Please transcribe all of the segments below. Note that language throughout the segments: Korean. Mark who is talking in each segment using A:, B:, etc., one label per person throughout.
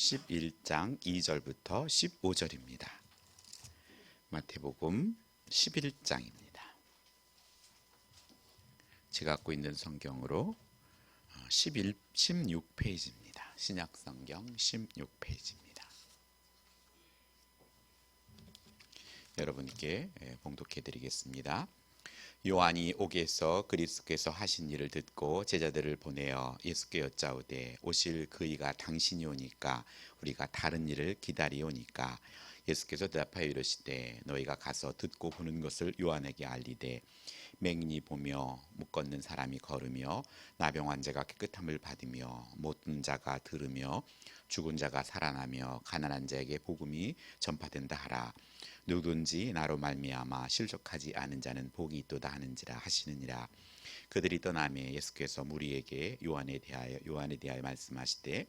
A: 11장 2절부터 15절입니다. 마태복음 11장입니다. 제가 갖고 있는 성경으로 16페이지입니다. 신약성경 16페이지입니다. 여러분께 봉독해 드리겠습니다. 요한이 옥에서 그리스도께서 하신 일을 듣고 제자들을 보내어 예수께 여짜오되 오실 그이가 당신이 오니까 우리가 다른 일을 기다리오니까 예수께서 대답하여 이르시되 너희가 가서 듣고 보는 것을 요한에게 알리되 맹인이 보며 못 걷는 사람이 걸으며 나병 환자가 깨끗함을 받으며 못 듣는 자가 들으며 죽은 자가 살아나며 가난한 자에게 복음이 전파된다 하라. 누구든지 나로 말미암아 실족하지 않은 자는 복이 있도다 하는지라 하시느니라. 그들이 떠나매 예수께서 무리에게 요한에 대하여 말씀하시되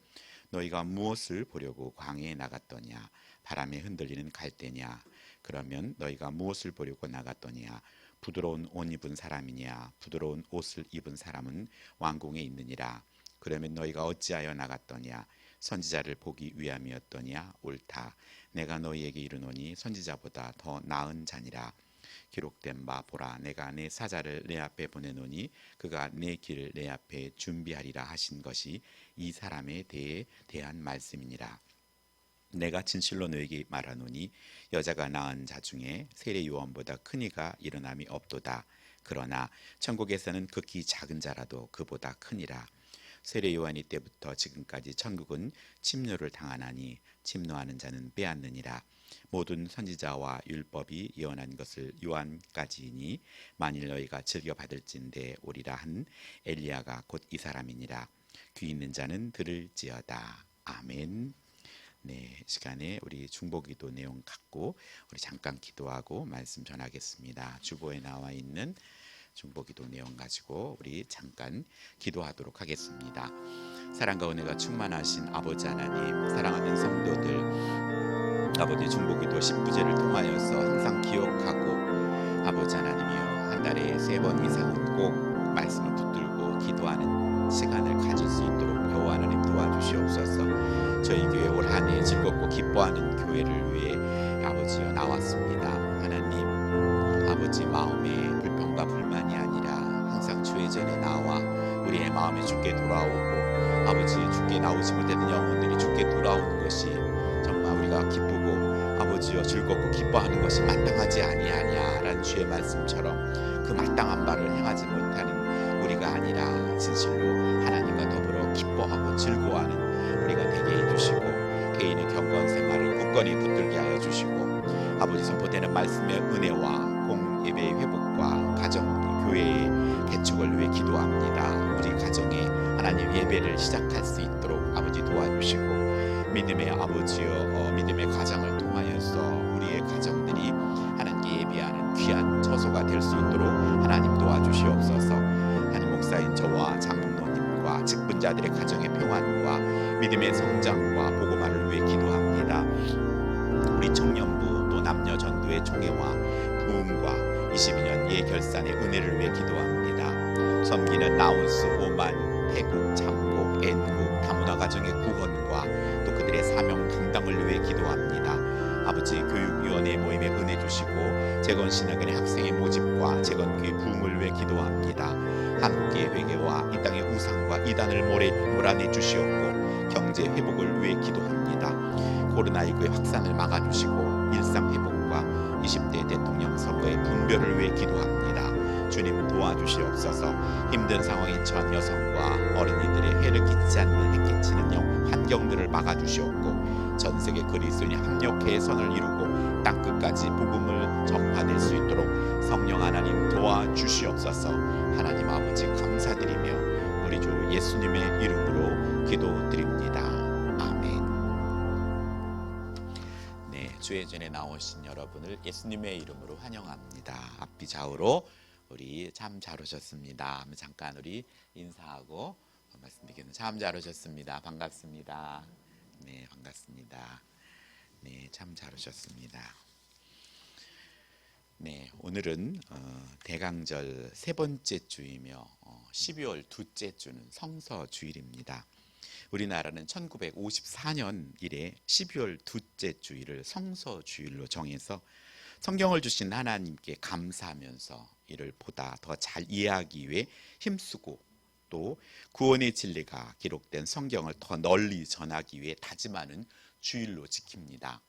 A: 너희가 무엇을 보려고 광야에 나갔더냐? 바람에 흔들리는 갈대냐? 그러면 너희가 무엇을 보려고 나갔더냐? 부드러운 옷 입은 사람이냐? 부드러운 옷을 입은 사람은 왕궁에 있느니라. 그러면 너희가 어찌하여 나갔더냐? 선지자를 보기 위함이었더냐? 옳다. 내가 너희에게 이르노니 선지자보다 더 나은 자니라. 기록된 바 보라 내가 내 사자를 내 앞에 보내노니 그가 내 길을 내 앞에 준비하리라 하신 것이 이 사람에 대한 말씀이니라. 내가 진실로 너에게 말하노니 여자가 낳은 자 중에 세례 요한보다 큰 이가 일어남이 없도다. 그러나 천국에서는 극히 작은 자라도 그보다 크니라. 세례 요한이 때부터 지금까지 천국은 침노를 당하나니 침노하는 자는 빼앗느니라. 모든 선지자와 율법이 예언한 것을 요한까지이니 만일 너희가 즐겨 받을진대 오리라 한 엘리야가 곧 이 사람이니라. 귀 있는 자는 들을지어다. 아멘. 네, 시간에 우리 중보기도 내용 갖고 우리 잠깐 기도하고 말씀 전하겠습니다. 주보에 나와 있는 중보기도 내용 가지고 우리 잠깐 기도하도록 하겠습니다. 사랑과 은혜가 충만하신 아버지 하나님, 사랑하는 성도들, 아버지 중보기도 10부제를 통하여서 항상 기억하고 아버지 하나님이여 한 달에 3번 이상은 꼭 말씀을 붙들고 기도하는 시간을 가질 수 있도록 여호와 하나님 도와주시옵소서. 저희 교회 올 한 해 즐겁고 기뻐하는 교회를 위해 아버지여 나왔습니다. 하나님, 아버지 마음에 불평과 불만이 아니라 항상 주의 전에 나와 우리의 마음이 주께 돌아오고 아버지 주께 나오지 못했던 영혼들이 주께 돌아오는 것이 정말 우리가 기쁘고 아버지여 즐겁고 기뻐하는 것이 마땅하지 아니하냐라는 주의 말씀처럼 그 마땅한 바를 행하지 못하는 우리가 아니라 진실로 하나님과 더불어 기뻐하고 즐거워하는 우리가 되게 해주시고 개인의 경건 생활을 굳건히 붙들게 하여 주시고 아버지 선포되는 말씀의 은혜와 공예배의 회복과 가정 교회의 개축을 위해 기도합니다. 우리 가정에 하나님 예배를 시작할 수 있도록 아버지 도와주시고 믿음의 아버지여 믿음의 가정을 통하여서 우리의 가정들이 하나님께 예배하는 귀한 처소가 될 수 있도록 하나님 도와주시옵소서. 하나님 목사인 저와 장로님과 직분자들의 가정의 평안과 믿음의 성장과 복음화를 위해 기도합니다. 우리 청년부 또 남녀 전도의 총회와 부흥과 22년 예결산의 은혜를 위해 기도합니다. 섬기는 나우스, 오만, 태국, 참국, N국 다문화 가정의 구원과 또 그들의 사명 감당을 위해 기도합니다. 아버지 교육위원회 모임에 은혜 주시고 재건신학원의 학생의 모집과 재건교회 부흥을 위해 기도합니다. 한국의 회개와 이 땅의 우상과 이단을 몰아내 주시옵고 경제 회복을 위해 기도합니다. 코로나19의 확산을 막아주시고 일상 회복과 20대 대통령 선거의 분별을 위해 기도합니다. 주님 도와주시옵소서. 힘든 상황인 전 여성과 어린이들의 해를 끼치지 않는 해끼치는 환경들을 막아주시옵고 전 세계 그리스도인이 합력해 선을 이루고 땅끝까지 복음을 전파될 수 있도록 성령 하나님 도와주시옵소서. 하나님 아버지 감사드리며 우리 주 예수님의 이름으로 기도드립니다. 아멘. 네, 주의 전에 나오신 여러분을 예수님의 이름으로 환영합니다. 앞뒤 좌우로 우리 참 잘 오셨습니다. 잠깐 우리 인사하고 말씀드리겠습니다. 참 잘 오셨습니다. 반갑습니다. 네, 반갑습니다. 네, 참 잘 오셨습니다. 네, 오늘은 대강절 세 번째 주이며 12월 둘째 주는 성서 주일입니다. 우리나라는 1954년 이래 12월 둘째 주일을 성서주일로 정해서 성경을 주신 하나님께 감사하면서 이를 보다 더 잘 이해하기 위해 힘쓰고 또 구원의 진리가 기록된 성경을 더 널리 전하기 위해 다짐하는 주일로 지킵니다.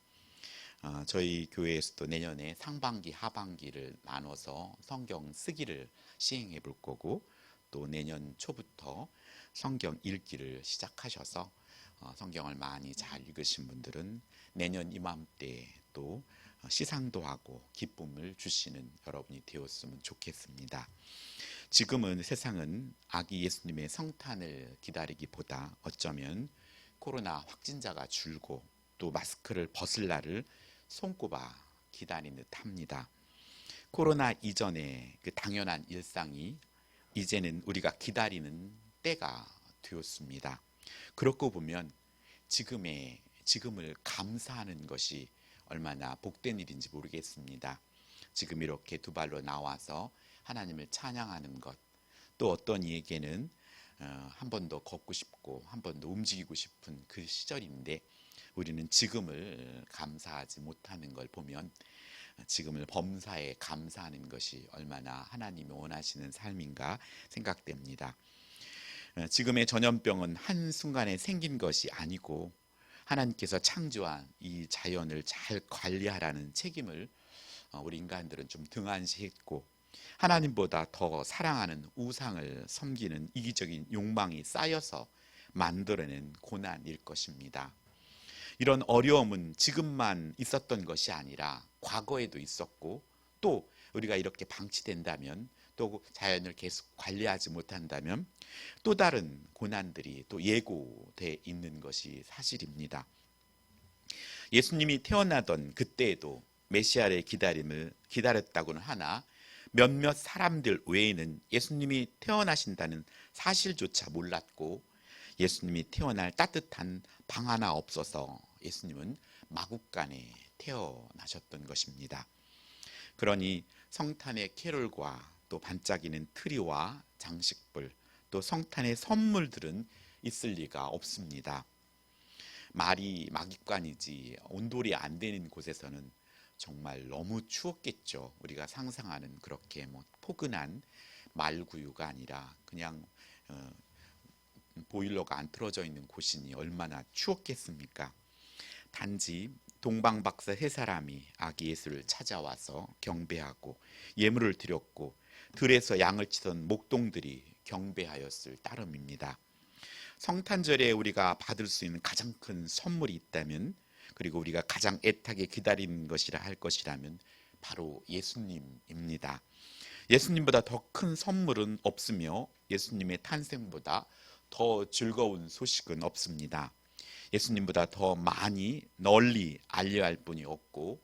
A: 저희 교회에서도 내년에 상반기 하반기를 나눠서 성경 쓰기를 시행해 볼 거고 또 내년 초부터 성경 읽기를 시작하셔서 성경을 많이 잘 읽으신 분들은 내년 이맘때 또 시상도 하고 기쁨을 주시는 여러분이 되었으면 좋겠습니다. 지금은 세상은 아기 예수님의 성탄을 기다리기보다 어쩌면 코로나 확진자가 줄고 또 마스크를 벗을 날을 손꼽아 기다리는 듯합니다. 코로나 이전의 그 당연한 일상이 이제는 우리가 기다리는 때가 되었습니다. 그렇고 보면 지금을 감사하는 것이 얼마나 복된 일인지 모르겠습니다. 지금 이렇게 두 발로 나와서 하나님을 찬양하는 것, 또 어떤 이에게는 한 번 더 걷고 싶고 한 번 더 움직이고 싶은 그 시절인데 우리는 지금을 감사하지 못하는 걸 보면 지금을 범사에 감사하는 것이 얼마나 하나님이 원하시는 삶인가 생각됩니다. 지금의 전염병은 한순간에 생긴 것이 아니고 하나님께서 창조한 이 자연을 잘 관리하라는 책임을 우리 인간들은 좀 등한시했고 하나님보다 더 사랑하는 우상을 섬기는 이기적인 욕망이 쌓여서 만들어낸 고난일 것입니다. 이런 어려움은 지금만 있었던 것이 아니라 과거에도 있었고 또 우리가 이렇게 방치된다면 또 자연을 계속 관리하지 못한다면 또 다른 고난들이 또 예고돼 있는 것이 사실입니다. 예수님이 태어나던 그때에도 메시아의 기다림을 기다렸다고는 하나 몇몇 사람들 외에는 예수님이 태어나신다는 사실조차 몰랐고 예수님이 태어날 따뜻한 방 하나 없어서 예수님은 마국간에 태어나셨던 것입니다. 그러니 성탄의 캐롤과 또 반짝이는 트리와 장식불 또 성탄의 선물들은 있을 리가 없습니다. 말이 마국간이지 온돌이 안 되는 곳에서는 정말 너무 추웠겠죠. 우리가 상상하는 그렇게 포근한 말구유가 아니라 그냥 보일러가 안 틀어져 있는 곳이니 얼마나 추웠겠습니까? 단지 동방박사 세 사람이 아기 예수를 찾아와서 경배하고 예물을 드렸고 들에서 양을 치던 목동들이 경배하였을 따름입니다. 성탄절에 우리가 받을 수 있는 가장 큰 선물이 있다면 그리고 우리가 가장 애타게 기다리는 것이라 할 것이라면 바로 예수님입니다. 예수님보다 더 큰 선물은 없으며 예수님의 탄생보다 더 즐거운 소식은 없습니다. 예수님보다 더 많이 널리 알려야 할 분이 없고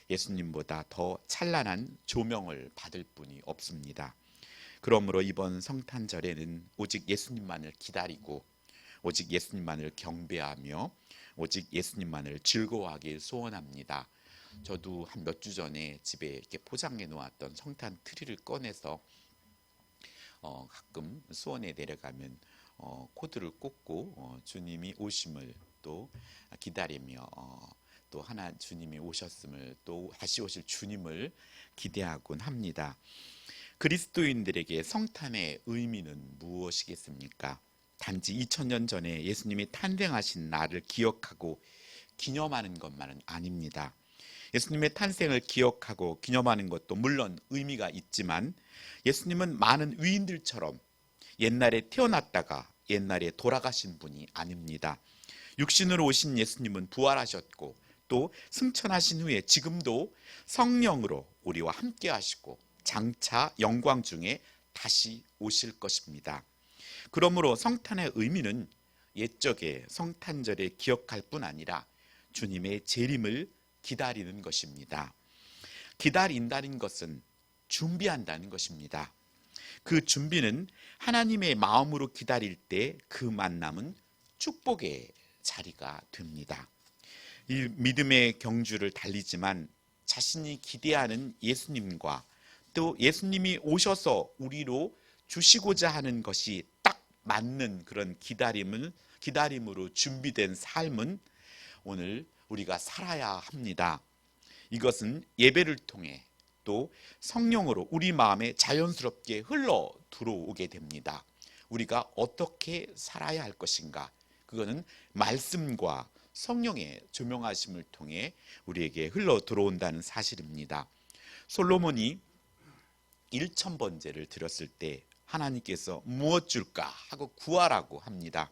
A: 예수님보다 더 찬란한 조명을 받을 분이 없습니다. 그러므로 이번 성탄절에는 오직 예수님만을 기다리고 오직 예수님만을 경배하며 오직 예수님만을 즐거워하길 소원합니다. 저도 한 몇 주 전에 집에 이렇게 포장해 놓았던 성탄 트리를 꺼내서 가끔 수원에 내려가면 코드를 꽂고 주님이 오심을 또 기다리며 또 하나 주님이 오셨음을 또 다시 오실 주님을 기대하곤 합니다. 그리스도인들에게 성탄의 의미는 무엇이겠습니까? 단지 2000년 전에 예수님이 탄생하신 날을 기억하고 기념하는 것만은 아닙니다. 예수님의 탄생을 기억하고 기념하는 것도 물론 의미가 있지만 예수님은 많은 위인들처럼 옛날에 태어났다가 옛날에 돌아가신 분이 아닙니다. 육신으로 오신 예수님은 부활하셨고 또 승천하신 후에 지금도 성령으로 우리와 함께 하시고 장차 영광 중에 다시 오실 것입니다. 그러므로 성탄의 의미는 옛적의 성탄절에 기억할 뿐 아니라 주님의 재림을 기다리는 것입니다. 기다린다는 것은 준비한다는 것입니다. 그 준비는 하나님의 마음으로 기다릴 때 그 만남은 축복의 자리가 됩니다. 이 믿음의 경주를 달리지만 자신이 기대하는 예수님과 또 예수님이 오셔서 우리로 주시고자 하는 것이 딱 맞는 그런 기다림을 기다림으로 준비된 삶은 오늘 우리가 살아야 합니다. 이것은 예배를 통해 또 성령으로 우리 마음에 자연스럽게 흘러 들어오게 됩니다. 우리가 어떻게 살아야 할 것인가? 그거는 말씀과 성령의 조명하심을 통해 우리에게 흘러 들어온다는 사실입니다. 솔로몬이 1,000번제를 드렸을 때 하나님께서 무엇 줄까 하고 구하라고 합니다.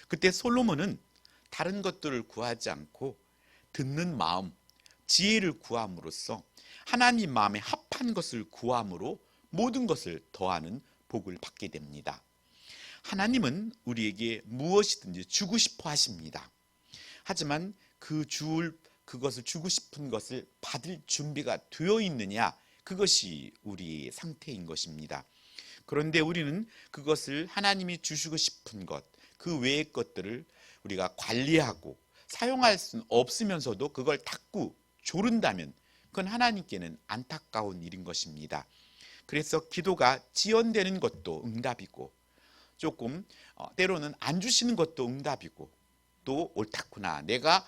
A: 그때 솔로몬은 다른 것들을 구하지 않고 듣는 마음, 지혜를 구함으로써 하나님 마음에 합한 것을 구함으로 모든 것을 더하는 복을 받게 됩니다. 하나님은 우리에게 무엇이든지 주고 싶어 하십니다. 하지만 그것을 주고 싶은 것을 받을 준비가 되어 있느냐, 그것이 우리의 상태인 것입니다. 그런데 우리는 그것을 하나님이 주시고 싶은 것, 그 외의 것들을 우리가 관리하고 사용할 수는 없으면서도 그걸 자꾸 조른다면 그건 하나님께는 안타까운 일인 것입니다. 그래서 기도가 지연되는 것도 응답이고, 조금 때로는 안 주시는 것도 응답이고, 또 옳다구나, 내가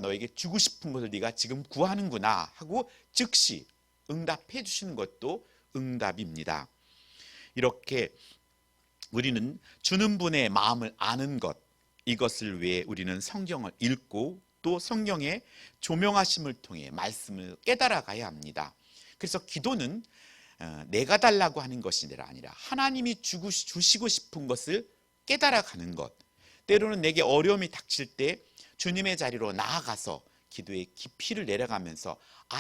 A: 너에게 주고 싶은 것을 네가 지금 구하는구나 하고 즉시 응답해 주시는 것도 응답입니다. 이렇게 우리는 주는 분의 마음을 아는 것, 이것을 위해 우리는 성경을 읽고 또 성경의 조명하심을 통해 말씀을 깨달아가야 합니다. 그래서 기도는 내가 달라고 하는 것이 아니라 하나님이 주시고 싶은 것을 깨달아가는 것, 때로는 내게 어려움이 닥칠 때 주님의 자리로 나아가서 기도의 깊이를 내려가면서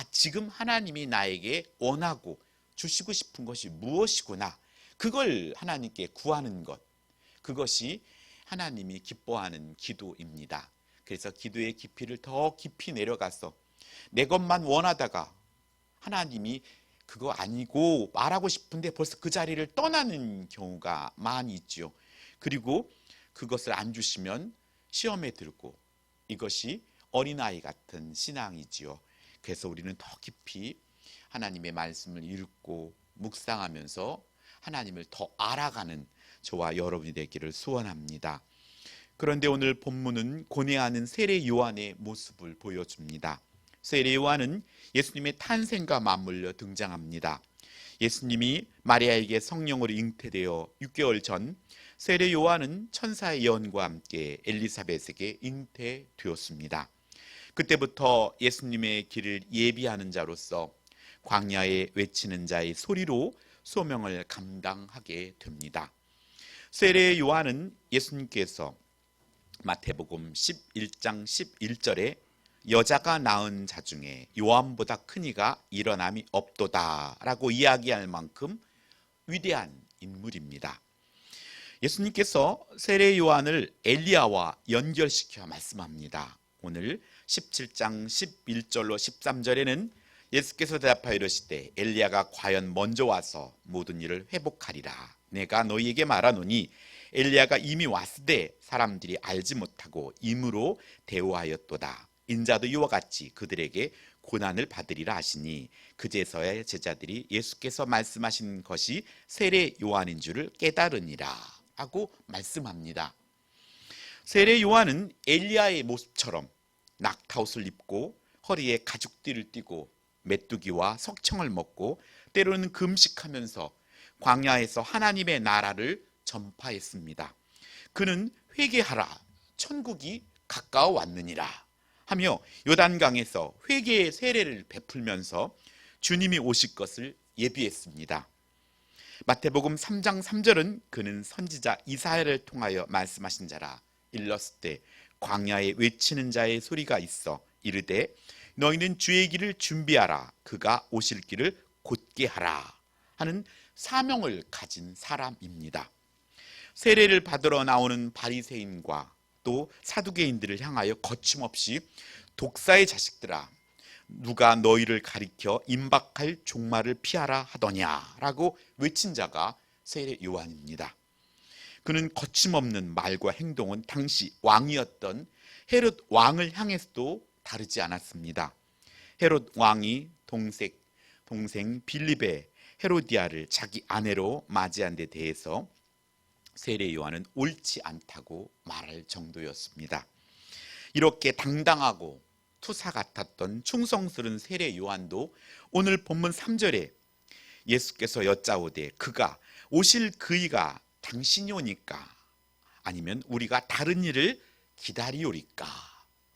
A: 지금 하나님이 나에게 원하고 주시고 싶은 것이 무엇이구나, 그걸 하나님께 구하는 것, 그것이 하나님이 기뻐하는 기도입니다. 그래서 기도의 깊이를 더 깊이 내려가서 내 것만 원하다가 하나님이 그거 아니고 말하고 싶은데 벌써 그 자리를 떠나는 경우가 많이 있죠. 그리고 그것을 안 주시면 시험에 들고, 이것이 어린아이 같은 신앙이지요. 그래서 우리는 더 깊이 하나님의 말씀을 읽고 묵상하면서 하나님을 더 알아가는 저와 여러분이 되기를 소원합니다. 그런데 오늘 본문은 고뇌하는 세례 요한의 모습을 보여줍니다. 세례 요한은 예수님의 탄생과 맞물려 등장합니다. 예수님이 마리아에게 성령으로 잉태되어 6개월 전 세례 요한은 천사의 예언과 함께 엘리사벳에게 잉태되었습니다. 그때부터 예수님의 길을 예비하는 자로서 광야에 외치는 자의 소리로 소명을 감당하게 됩니다. 세례 요한은 예수님께서 마태복음 11장 11절에 여자가 낳은 자 중에 요한보다 큰 이가 일어남이 없도다 라고 이야기할 만큼 위대한 인물입니다. 예수님께서 세례 요한을 엘리야와 연결시켜 말씀합니다. 오늘 17장 11절로 13절에는 예수께서 대답하여 이르시되 엘리야가 과연 먼저 와서 모든 일을 회복하리라. 내가 너희에게 말하노니 엘리야가 이미 왔으되 사람들이 알지 못하고 임으로 대우하였도다. 인자도 이와 같이 그들에게 고난을 받으리라 하시니 그제서야 제자들이 예수께서 말씀하신 것이 세례 요한인 줄을 깨달으니라 하고 말씀합니다. 세례 요한은 엘리야의 모습처럼 낙타옷을 입고 허리에 가죽띠를 띠고 메뚜기와 석청을 먹고 때로는 금식하면서 광야에서 하나님의 나라를 전파했습니다. 그는 회개하라, 천국이 가까워 왔느니라 하며 요단강에서 회개의 세례를 베풀면서 주님이 오실 것을 예비했습니다. 마태복음 3장 3절은 그는 선지자 이사야를 통하여 말씀하신 자라. 일렀을 때 광야에 외치는 자의 소리가 있어 이르되 너희는 주의 길을 준비하라, 그가 오실 길을 곧게 하라 하는 사명을 가진 사람입니다. 세례를 받으러 나오는 바리새인과 또 사두개인들을 향하여 거침없이 독사의 자식들아, 누가 너희를 가리켜 임박할 종말을 피하라 하더냐라고 외친 자가 세례 요한입니다. 그는 거침없는 말과 행동은 당시 왕이었던 헤롯 왕을 향해서도 다르지 않았습니다. 헤롯 왕이 동생 빌립의 헤로디아를 자기 아내로 맞이한 데 대해서 세례 요한은 옳지 않다고 말할 정도였습니다. 이렇게 당당하고 투사 같았던 충성스러운 세례 요한도 오늘 본문 3절에 예수께서 여짜오되 그가 오실 그이가 당신이 오니까 아니면 우리가 다른 일을 기다리오리까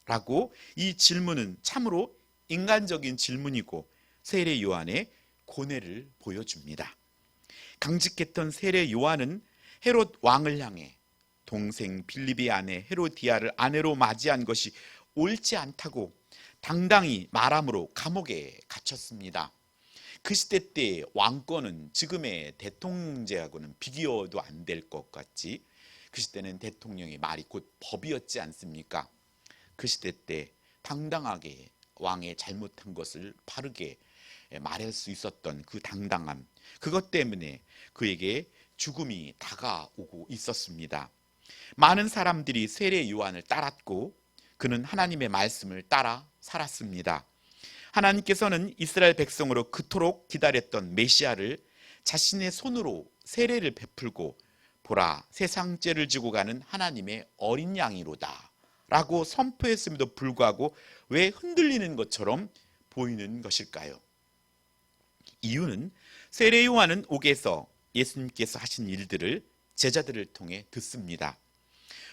A: 라고 이 질문은 참으로 인간적인 질문이고 세례 요한의 고뇌를 보여줍니다. 강직했던 세례 요한은 헤롯 왕을 향해 동생 빌립의 아내 헤로디아를 아내로 맞이한 것이 옳지 않다고 당당히 말함으로 감옥에 갇혔습니다. 그 시대 때의 왕권은 지금의 대통령제하고는 비교도 안 될 것 같이 그 시대는 대통령의 말이 곧 법이었지 않습니까? 그 시대 때 당당하게 왕의 잘못한 것을 바르게 말할 수 있었던 그 당당함, 그것 때문에 그에게 죽음이 다가오고 있었습니다. 많은 사람들이 세례 요한을 따랐고 그는 하나님의 말씀을 따라 살았습니다. 하나님께서는 이스라엘 백성으로 그토록 기다렸던 메시아를 자신의 손으로 세례를 베풀고 보라 세상 죄를 지고 가는 하나님의 어린 양이로다 라고 선포했음에도 불구하고 왜 흔들리는 것처럼 보이는 것일까요? 이유는 세례 요한은 옥에서 예수님께서 하신 일들을 제자들을 통해 듣습니다.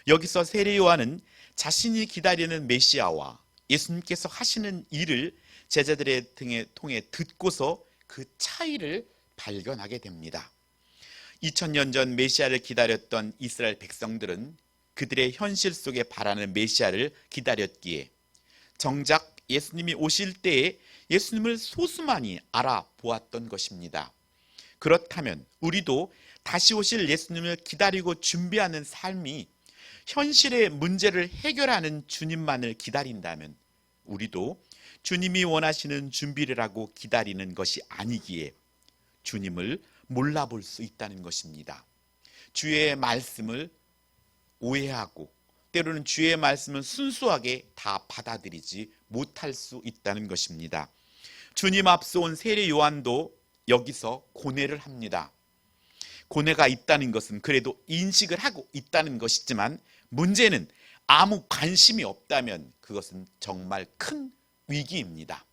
A: 여기서 세례 요한은 자신이 기다리는 메시아와 예수님께서 하시는 일을 제자들의 등에 통해 듣고서 그 차이를 발견하게 됩니다. 2000년 전 메시아를 기다렸던 이스라엘 백성들은 그들의 현실 속에 바라는 메시아를 기다렸기에 정작 예수님이 오실 때에 예수님을 소수만이 알아보았던 것입니다. 그렇다면 우리도 다시 오실 예수님을 기다리고 준비하는 삶이 현실의 문제를 해결하는 주님만을 기다린다면 우리도 주님이 원하시는 준비를 하고 기다리는 것이 아니기에 주님을 몰라볼 수 있다는 것입니다. 주의 말씀을 오해하고 때로는 주의 말씀을 순수하게 다 받아들이지 못할 수 있다는 것입니다. 주님 앞서 온 세례 요한도 여기서 고뇌를 합니다. 고뇌가 있다는 것은 그래도 인식을 하고 있다는 것이지만 문제는 아무 관심이 없다면 그것은 정말 큰 위기입니다.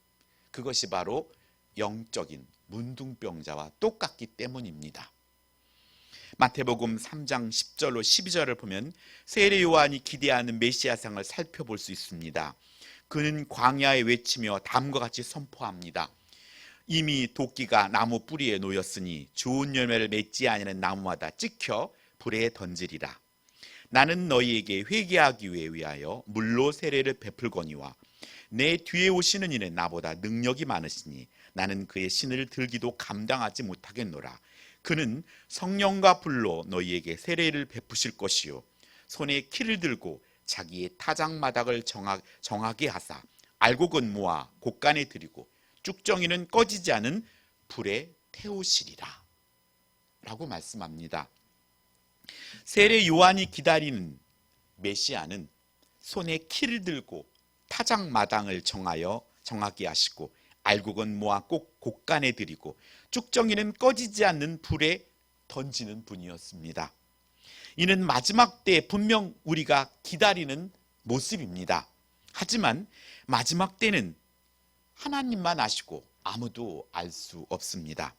A: 그것이 바로 영적인 문둥병자와 똑같기 때문입니다. 마태복음 3장 10절로 12절을 보면 세례 요한이 기대하는 메시아상을 살펴볼 수 있습니다. 그는 광야에 외치며 다음과 같이 선포합니다. 이미 도끼가 나무 뿌리에 놓였으니 좋은 열매를 맺지 아니하는 나무마다 찍혀 불에 던지리라. 나는 너희에게 회개하기 위하여 물로 세례를 베풀거니와 내 뒤에 오시는 이는 나보다 능력이 많으시니 나는 그의 신을 들기도 감당하지 못하겠노라. 그는 성령과 불로 너희에게 세례를 베푸실 것이요 손에 키를 들고 자기의 타작마당을 정하게 하사 알곡은 모아 곳간에 들이고 쭉정이는 꺼지지 않은 불에 태우시리라 라고 말씀합니다. 세례 요한이 기다리는 메시아는 손에 키를 들고 타작마당을 정하게 하시고 알곡은 모아 꼭 곳간에 들이고 쭉정이는 꺼지지 않는 불에 던지는 분이었습니다. 이는 마지막 때 분명 우리가 기다리는 모습입니다. 하지만 마지막 때는 하나님만 아시고 아무도 알 수 없습니다.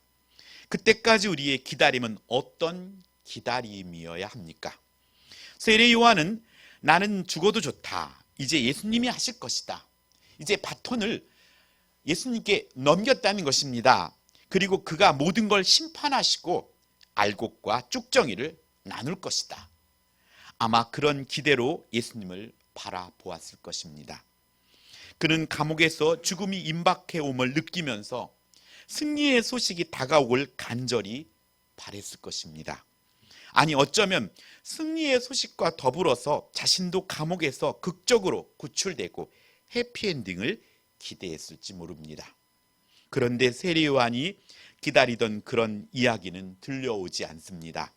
A: 그때까지 우리의 기다림은 어떤 기다림이어야 합니까? 세례 요한은 나는 죽어도 좋다. 이제 예수님이 하실 것이다. 이제 바톤을 예수님께 넘겼다는 것입니다. 그리고 그가 모든 걸 심판하시고 알곡과 쭉정이를 나눌 것이다. 아마 그런 기대로 예수님을 바라보았을 것입니다. 그는 감옥에서 죽음이 임박해 옴을 느끼면서 승리의 소식이 다가오길 간절히 바랬을 것입니다. 아니 어쩌면 승리의 소식과 더불어서 자신도 감옥에서 극적으로 구출되고 해피엔딩을 기대했을지 모릅니다. 그런데 세례 요한이 기다리던 그런 이야기는 들려오지 않습니다.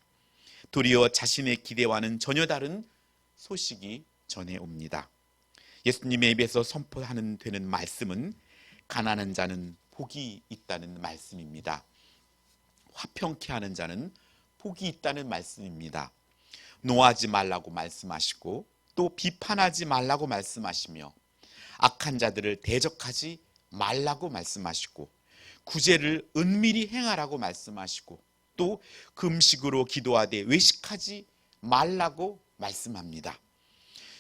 A: 도리어 자신의 기대와는 전혀 다른 소식이 전해옵니다. 예수님의 입에서 선포하는 되는 말씀은 가난한 자는 복이 있다는 말씀입니다. 화평케 하는 자는 복이 있다는 말씀입니다. 노하지 말라고 말씀하시고 또 비판하지 말라고 말씀하시며 악한 자들을 대적하지 말라고 말씀하시고 구제를 은밀히 행하라고 말씀하시고 또 금식으로 기도하되 외식하지 말라고 말씀합니다.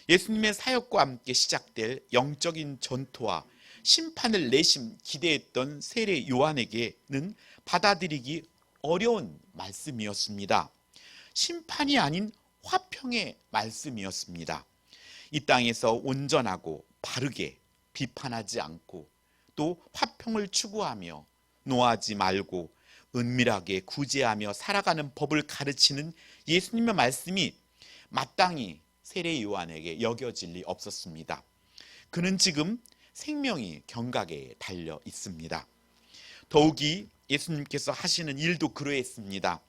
A: 예수님의 사역과 함께 시작될 영적인 전투와 심판을 내심 기대했던 세례 요한에게는 받아들이기 어려운 말씀이었습니다. 심판이 아닌 화평의 말씀이었습니다. 이 땅에서 온전하고 바르게 비판하지 않고 또 화평을 추구하며 노하지 말고 은밀하게 구제하며 살아가는 법을 가르치는 예수님의 말씀이 마땅히 세례 요한에게 여겨질 리 없었습니다. 그는 지금 생명이 경각에 달려 있습니다. 더욱이 예수님께서 하시는 일도 그러했습니다.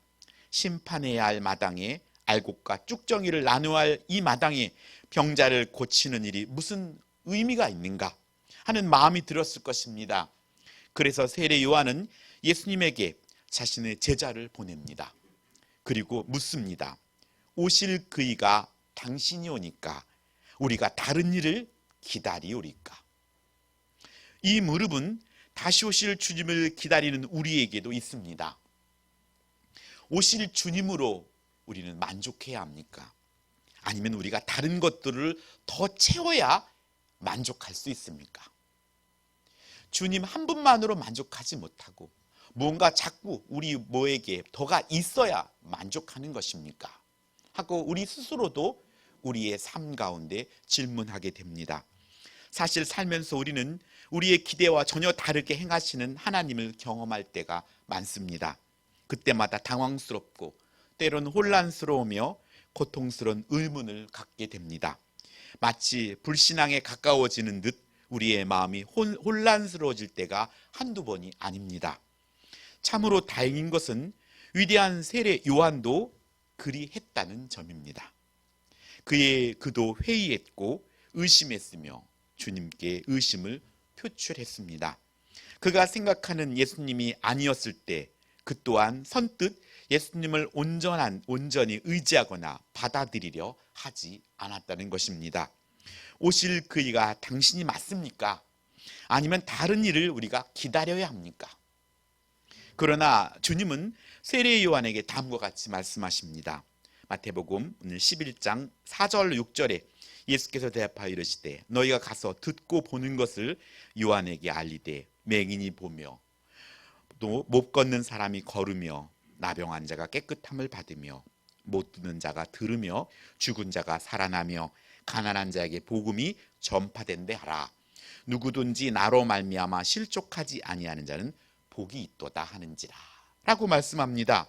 A: 심판해야 할 마당에 알곡과 쭉정이를 나누어야 할 이 마당에 병자를 고치는 일이 무슨 의미가 있는가 하는 마음이 들었을 것입니다. 그래서 세례 요한은 예수님에게 자신의 제자를 보냅니다. 그리고 묻습니다. 오실 그이가 당신이 오니까 우리가 다른 일을 기다리오리까? 이 무릎은 다시 오실 주님을 기다리는 우리에게도 있습니다. 오실 주님으로 우리는 만족해야 합니까? 아니면 우리가 다른 것들을 더 채워야 만족할 수 있습니까? 주님 한 분만으로 만족하지 못하고 무언가 자꾸 우리 뭐에게 더가 있어야 만족하는 것입니까? 하고 우리 스스로도 우리의 삶 가운데 질문하게 됩니다. 사실 살면서 우리는 우리의 기대와 전혀 다르게 행하시는 하나님을 경험할 때가 많습니다. 그때마다 당황스럽고 때로는 혼란스러우며 고통스러운 의문을 갖게 됩니다. 마치 불신앙에 가까워지는 듯 우리의 마음이 혼란스러워질 때가 한두 번이 아닙니다. 참으로 다행인 것은 위대한 세례 요한도 그리 했다는 점입니다. 그도 회의했고 의심했으며 주님께 의심을 표출했습니다. 그가 생각하는 예수님이 아니었을 때 그 또한 선뜻 예수님을 온전히 의지하거나 받아들이려 하지 않았다는 것입니다. 오실 그이가 당신이 맞습니까? 아니면 다른 일을 우리가 기다려야 합니까? 그러나 주님은 세례 요한에게 다음과 같이 말씀하십니다. 마태복음 11장 4절 6절에 예수께서 대답하여 이르시되 너희가 가서 듣고 보는 것을 요한에게 알리되 맹인이 보며 또 못 걷는 사람이 걸으며 나병한 자가 깨끗함을 받으며 못 듣는 자가 들으며 죽은 자가 살아나며 가난한 자에게 복음이 전파된대 하라. 누구든지 나로 말미암아 실족하지 아니하는 자는 복이 있도다 하는지라 라고 말씀합니다.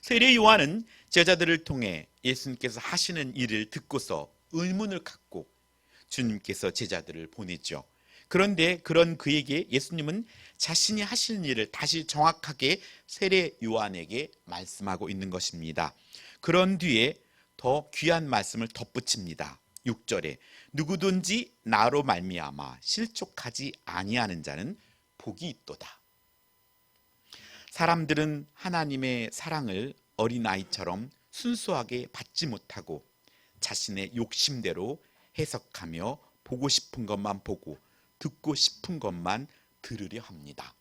A: 세례 요한은 제자들을 통해 예수님께서 하시는 일을 듣고서 의문을 갖고 주님께서 제자들을 보냈죠. 그런데 그런 그에게 예수님은 자신이 하시는 일을 다시 정확하게 세례 요한에게 말씀하고 있는 것입니다. 그런 뒤에 더 귀한 말씀을 덧붙입니다. 6절에 누구든지 나로 말미암아 실족하지 아니하는 자는 복이 있도다. 사람들은 하나님의 사랑을 어린아이처럼 순수하게 받지 못하고 자신의 욕심대로 해석하며 보고 싶은 것만 보고 듣고 싶은 것만 들으려 합니다.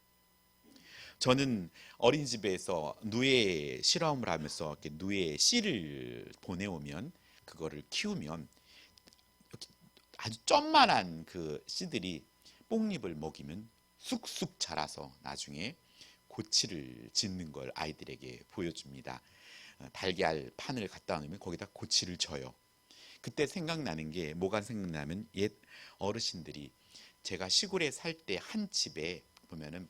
A: 저는 어린이집에서 누에 실험을 하면서 이렇게 누에 씨를 보내오면 그거를 키우면 아주 점만한 그 씨들이 뽕잎을 먹이면 쑥쑥 자라서 나중에 고치를 짓는 걸 아이들에게 보여줍니다. 달걀 판을 갖다 놓으면 거기다 고치를 져요. 그때 생각나는 게 뭐가 생각나면 옛 어르신들이 제가 시골에 살 때 한 집에 보면은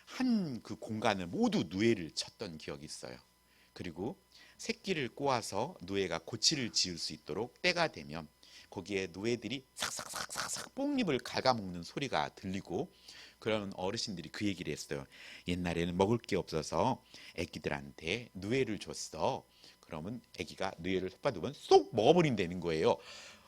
A: 한 그 공간을 모두 누에를 쳤던 기억이 있어요. 그리고 새끼를 꼬아서 누에가 고치를 지을 수 있도록 때가 되면 거기에 누에들이 삭삭삭삭삭 뽕잎을 갉아먹는 소리가 들리고 그런 어르신들이 그 얘기를 했어요. 옛날에는 먹을 게 없어서 애기들한테 누에를 줬어. 그러면 애기가 누에를 혓바두면 쏙 먹어버린다는 거예요.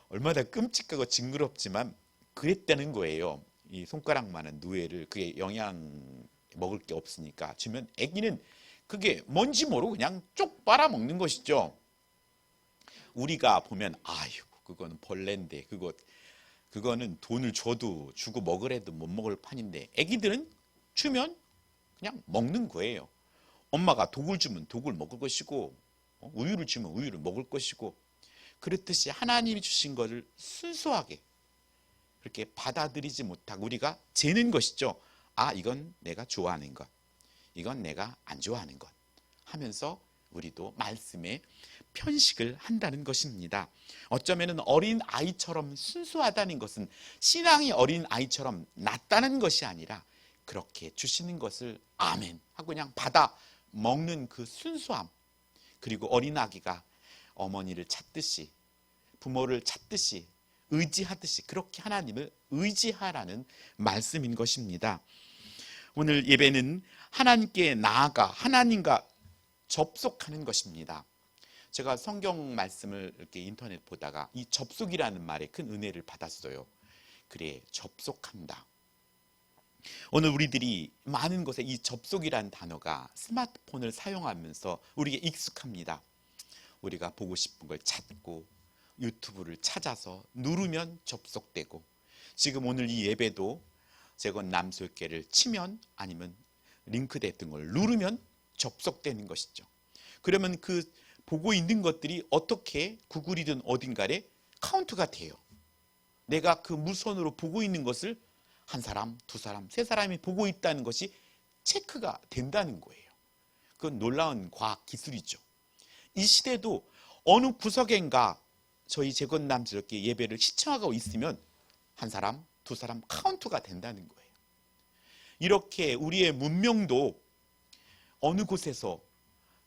A: 얼마나 끔찍하고 징그럽지만 그랬다는 거예요. 이 손가락만한 누에를 그게 영양 먹을 게 없으니까 주면 애기는 그게 뭔지 모르고 그냥 쪽 빨아먹는 것이죠. 우리가 보면 아유 그거는 벌레인데 그거는 돈을 줘도 주고 먹으래도 못 먹을 판인데, 애기들은 주면 그냥 먹는 거예요. 엄마가 독을 주면 독을 먹을 것이고 우유를 주면 우유를 먹을 것이고, 그렇듯이 하나님이 주신 것을 순수하게 그렇게 받아들이지 못하고 우리가 재는 것이죠. 아, 이건 내가 좋아하는 것, 이건 내가 안 좋아하는 것 하면서 우리도 말씀에 편식을 한다는 것입니다. 어쩌면 어린 아이처럼 순수하다는 것은 신앙이 어린 아이처럼 낫다는 것이 아니라, 그렇게 주시는 것을 아멘 하고 그냥 받아 먹는 그 순수함, 그리고 어린 아기가 어머니를 찾듯이 부모를 찾듯이 의지하듯이 그렇게 하나님을 의지하라는 말씀인 것입니다. 오늘 예배는 하나님께 나아가 하나님과 접속하는 것입니다. 제가 성경 말씀을 이렇게 인터넷 보다가 이 접속이라는 말에 큰 은혜를 받았어요. 그래, 접속한다. 오늘 우리들이 많은 곳에 이 접속이라는 단어가 스마트폰을 사용하면서 우리에게 익숙합니다. 우리가 보고 싶은 걸 찾고 유튜브를 찾아서 누르면 접속되고, 지금 오늘 이 예배도 재건 남술계를 치면 아니면 링크됐던 걸 누르면 접속되는 것이죠. 그러면 그 보고 있는 것들이 어떻게 구글이든 어딘가에 카운트가 돼요. 내가 그 무선으로 보고 있는 것을 한 사람, 두 사람, 세 사람이 보고 있다는 것이 체크가 된다는 거예요. 그건 놀라운 과학 기술이죠. 이 시대도 어느 구석엔가 저희 재건남스럽게 예배를 시청하고 있으면 한 사람, 두 사람 카운트가 된다는 거예요. 이렇게 우리의 문명도 어느 곳에서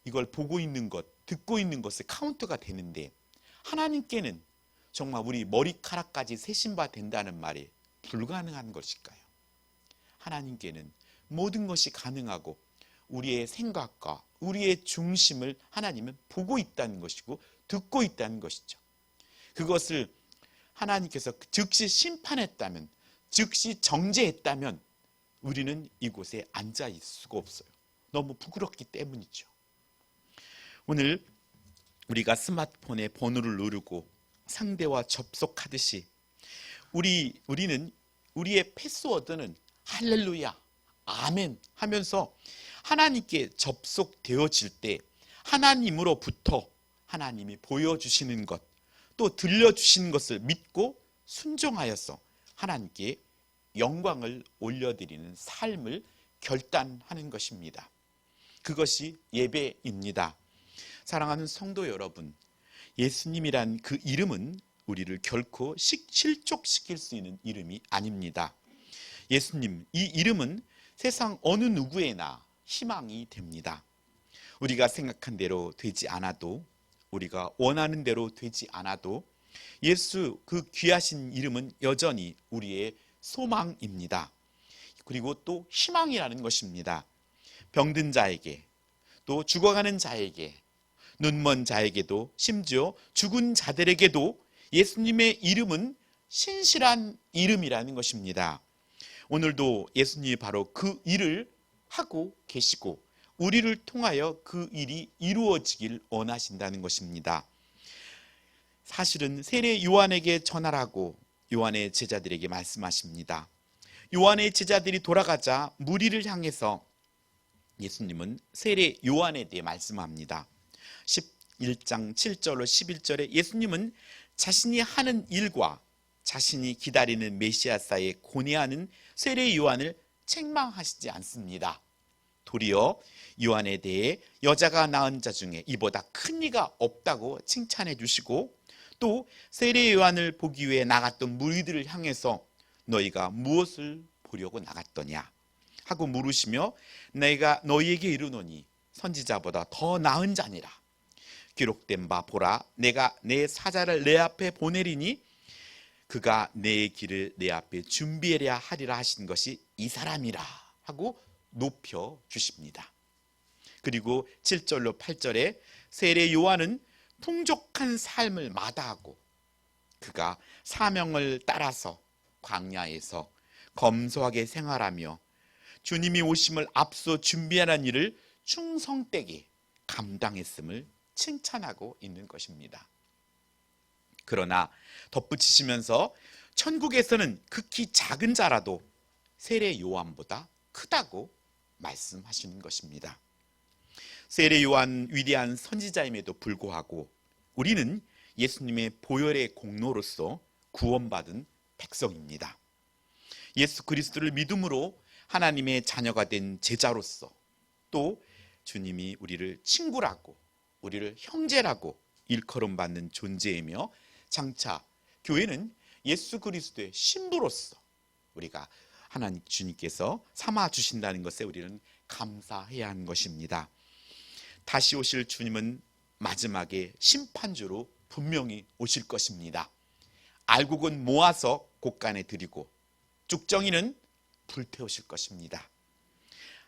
A: 이걸 보고 있는 것, 듣고 있는 것을 카운트가 되는데, 하나님께는 정말 우리 머리카락까지 세신바 된다는 말이 불가능한 것일까요? 하나님께는 모든 것이 가능하고 우리의 생각과 우리의 중심을 하나님은 보고 있다는 것이고 듣고 있다는 것이죠. 그것을 하나님께서 즉시 심판했다면, 즉시 정죄했다면 우리는 이곳에 앉아 있을 수가 없어요. 너무 부끄럽기 때문이죠. 오늘 우리가 스마트폰에 번호를 누르고 상대와 접속하듯이 우리는 우리의 패스워드는 할렐루야, 아멘 하면서 하나님께 접속되어질 때 하나님으로부터 하나님이 보여주시는 것, 또 들려주시는 것을 믿고 순종하여서 하나님께 영광을 올려드리는 삶을 결단하는 것입니다. 그것이 예배입니다. 사랑하는 성도 여러분, 예수님이란 그 이름은 우리를 결코 실족시킬 수 있는 이름이 아닙니다. 예수님, 이 이름은 세상 어느 누구에나 희망이 됩니다. 우리가 생각한 대로 되지 않아도, 우리가 원하는 대로 되지 않아도 예수 그 귀하신 이름은 여전히 우리의 소망입니다. 그리고 또 희망이라는 것입니다. 병든 자에게, 또 죽어가는 자에게, 눈먼 자에게도, 심지어 죽은 자들에게도 예수님의 이름은 신실한 이름이라는 것입니다. 오늘도 예수님이 바로 그 일을 하고 계시고 우리를 통하여 그 일이 이루어지길 원하신다는 것입니다. 사실은 세례 요한에게 전하라고 요한의 제자들에게 말씀하십니다. 요한의 제자들이 돌아가자 무리를 향해서 예수님은 세례 요한에 대해 말씀합니다. 11장 7절로 11절에 예수님은 자신이 하는 일과 자신이 기다리는 메시아사에 고뇌하는 세례 요한을 책망하시지 않습니다. 도리어 요한에 대해 여자가 낳은 자 중에 이보다 큰 이가 없다고 칭찬해 주시고, 또 세례 요한을 보기 위해 나갔던 무리들을 향해서 너희가 무엇을 보려고 나갔더냐 하고 물으시며, 내가 너희에게 이르노니 선지자보다 더 나은 자니라. 기록된 바 보라, 내가 내 사자를 내 앞에 보내리니 그가 내 길을 내 앞에 준비하려 하리라 하신 것이 이 사람이라 하고 높여 주십니다. 그리고 7절로 8절에 세례 요한은 풍족한 삶을 마다하고 그가 사명을 따라서 광야에서 검소하게 생활하며 주님이 오심을 앞서 준비하는 일을 충성되게 감당했음을 칭찬하고 있는 것입니다. 그러나 덧붙이시면서 천국에서는 극히 작은 자라도 세례 요한보다 크다고 말씀하시는 것입니다. 세례 요한 위대한 선지자임에도 불구하고 우리는 예수님의 보혈의 공로로서 구원받은 백성입니다. 예수 그리스도를 믿음으로 하나님의 자녀가 된 제자로서, 또 주님이 우리를 친구라고, 우리를 형제라고 일컬음 받는 존재이며, 장차 교회는 예수 그리스도의 신부로서 우리가 하나님 주님께서 삼아 주신다는 것에 우리는 감사해야 하는 것입니다. 다시 오실 주님은 마지막에 심판주로 분명히 오실 것입니다. 알곡은 모아서 곳간에 드리고 쭉정이는 불태우실 것입니다.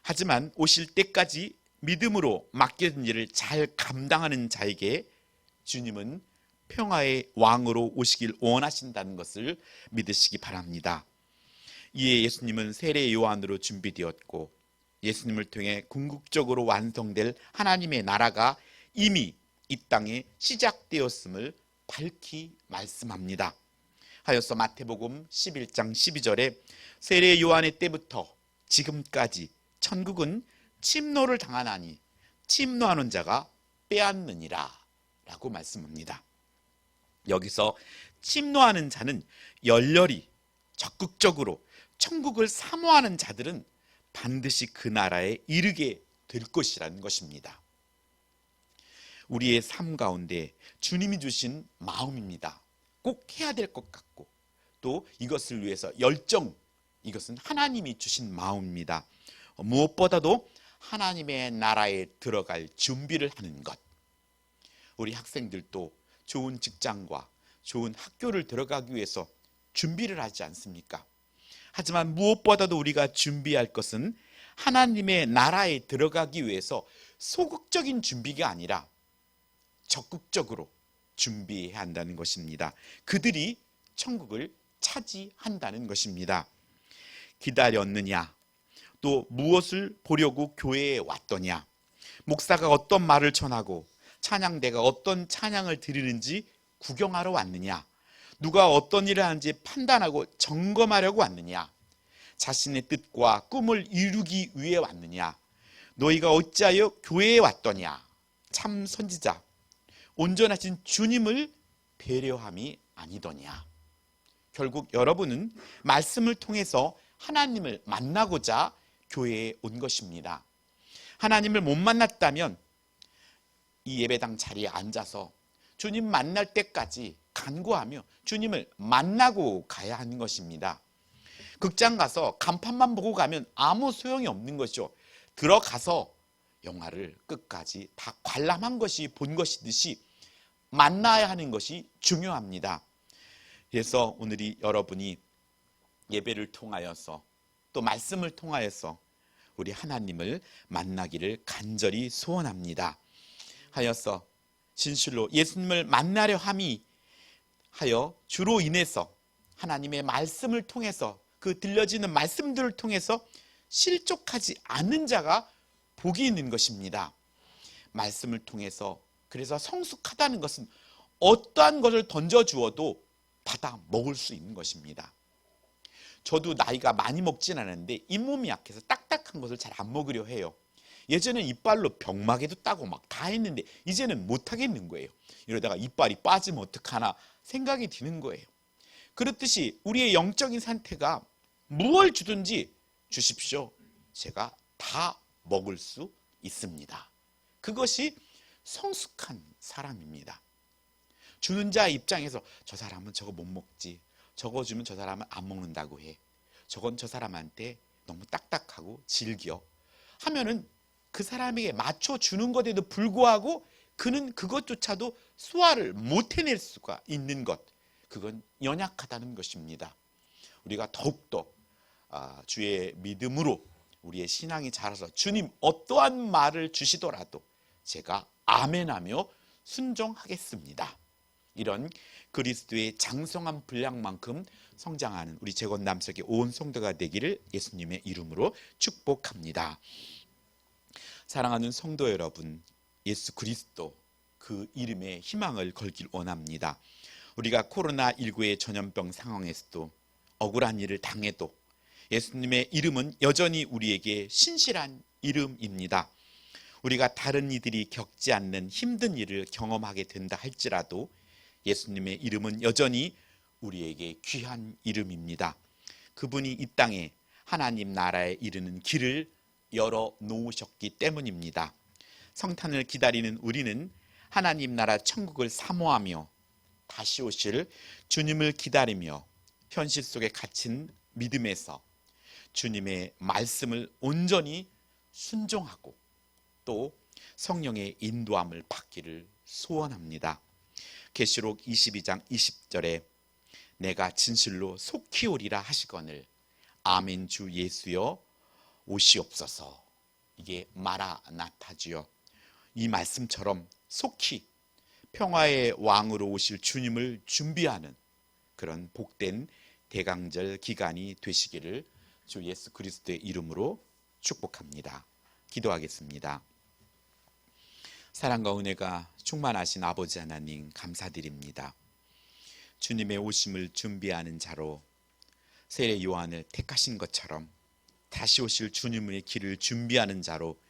A: 하지만 오실 때까지 믿음으로 맡겨진 일을 잘 감당하는 자에게 주님은 평화의 왕으로 오시길 원하신다는 것을 믿으시기 바랍니다. 이에 예수님은 세례 요한으로 준비되었고, 예수님을 통해 궁극적으로 완성될 하나님의 나라가 이미 이 땅에 시작되었음을 밝히 말씀합니다. 하여서 마태복음 11장 12절에 세례 요한의 때부터 지금까지 천국은 침노를 당하나니 침노하는 자가 빼앗느니라 라고 말씀합니다. 여기서 침노하는 자는 열렬히 적극적으로 천국을 사모하는 자들은 반드시 그 나라에 이르게 될 것이라는 것입니다. 우리의 삶 가운데 주님이 주신 마음입니다. 꼭 해야 될 것 같고, 또 이것을 위해서 열정, 이것은 하나님이 주신 마음입니다. 무엇보다도 하나님의 나라에 들어갈 준비를 하는 것. 우리 학생들도 좋은 직장과 좋은 학교를 들어가기 위해서 준비를 하지 않습니까? 하지만 무엇보다도 우리가 준비할 것은 하나님의 나라에 들어가기 위해서 소극적인 준비가 아니라 적극적으로 준비해야 한다는 것입니다. 그들이 천국을 차지한다는 것입니다. 기다렸느냐? 또 무엇을 보려고 교회에 왔더냐? 목사가 어떤 말을 전하고 찬양대가 어떤 찬양을 드리는지 구경하러 왔느냐? 누가 어떤 일을 하는지 판단하고 점검하려고 왔느냐? 자신의 뜻과 꿈을 이루기 위해 왔느냐? 너희가 어찌하여 교회에 왔더냐? 참 선지자, 온전하신 주님을 배려함이 아니더냐? 결국 여러분은 말씀을 통해서 하나님을 만나고자 교회에 온 것입니다. 하나님을 못 만났다면 이 예배당 자리에 앉아서 주님 만날 때까지 간구하며 주님을 만나고 가야 하는 것입니다. 극장 가서 간판만 보고 가면 아무 소용이 없는 것이죠. 들어가서 영화를 끝까지 다 관람한 것이 본 것이듯이 만나야 하는 것이 중요합니다. 그래서 오늘이 여러분이 예배를 통하여서 또 말씀을 통하여서 우리 하나님을 만나기를 간절히 소원합니다. 하여서 진실로 예수님을 만나려 함이 하여 주로 인해서 하나님의 말씀을 통해서 그 들려지는 말씀들을 통해서 실족하지 않는 자가 복이 있는 것입니다. 말씀을 통해서 그래서 성숙하다는 것은 어떠한 것을 던져주어도 받아 먹을 수 있는 것입니다. 저도 나이가 많이 먹진 않았는데 잇몸이 약해서 딱딱한 것을 잘 안 먹으려 해요. 예전엔 이빨로 병마개도 따고 막 다 했는데 이제는 못하겠는 거예요. 이러다가 이빨이 빠지면 어떡하나 생각이 드는 거예요. 그렇듯이 우리의 영적인 상태가 무엇을 주든지 주십시오. 제가 다 먹을 수 있습니다. 그것이 성숙한 사람입니다. 주는 자 입장에서 저 사람은 저거 못 먹지, 저거 주면 저 사람은 안 먹는다고 해, 저건 저 사람한테 너무 딱딱하고 질겨 하면은 그 사람에게 맞춰주는 것에도 불구하고 그는 그것조차도 소화를 못 해낼 수가 있는 것, 그건 연약하다는 것입니다. 우리가 더욱더 주의 믿음으로 우리의 신앙이 자라서 주님 어떠한 말을 주시더라도 제가 아멘하며 순종하겠습니다. 이런 그리스도의 장성한 분량만큼 성장하는 우리 재건남석의 온 성도가 되기를 예수님의 이름으로 축복합니다. 사랑하는 성도 여러분, 예수 그리스도 그 이름에 희망을 걸길 원합니다. 우리가 코로나19의 전염병 상황에서도 억울한 일을 당해도 예수님의 이름은 여전히 우리에게 신실한 이름입니다. 우리가 다른 이들이 겪지 않는 힘든 일을 경험하게 된다 할지라도 예수님의 이름은 여전히 우리에게 귀한 이름입니다. 그분이 이 땅에 하나님 나라에 이르는 길을 열어 놓으셨기 때문입니다. 성탄을 기다리는 우리는 하나님 나라 천국을 사모하며 다시 오실 주님을 기다리며 현실 속에 갇힌 믿음에서 주님의 말씀을 온전히 순종하고 또 성령의 인도함을 받기를 소원합니다. 계시록 22장 20절에 내가 진실로 속히 오리라 하시거늘 아멘 주 예수여 오시옵소서. 이게 마라나타지요. 이 말씀처럼 속히 평화의 왕으로 오실 주님을 준비하는 그런 복된 대강절 기간이 되시기를 주 예수 그리스도의 이름으로 축복합니다. 기도하겠습니다. 사랑과 은혜가 충만하신 아버지 하나님 감사드립니다. 주님의 오심을 준비하는 자로 세례 요한을 택하신 것처럼 다시 오실 주님의 길을 준비하는 자로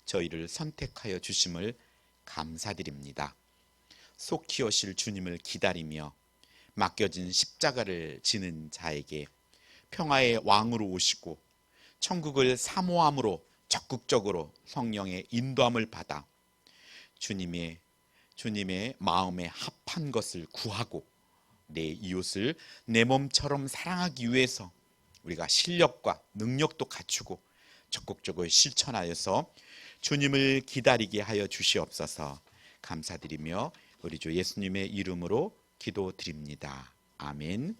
A: 저희를 선택하여 주심을 감사드립니다. 속히 오실 주님을 기다리며 맡겨진 십자가를 지는 자에게 평화의 왕으로 오시고 천국을 사모함으로 적극적으로 성령의 인도함을 받아 주님의 마음에 합한 것을 구하고 내 이웃을 내 몸처럼 사랑하기 위해서 우리가 실력과 능력도 갖추고 적극적으로 실천하여서 주님을 기다리게 하여 주시옵소서. 감사드리며 우리 주 예수님의 이름으로 기도드립니다. 아멘.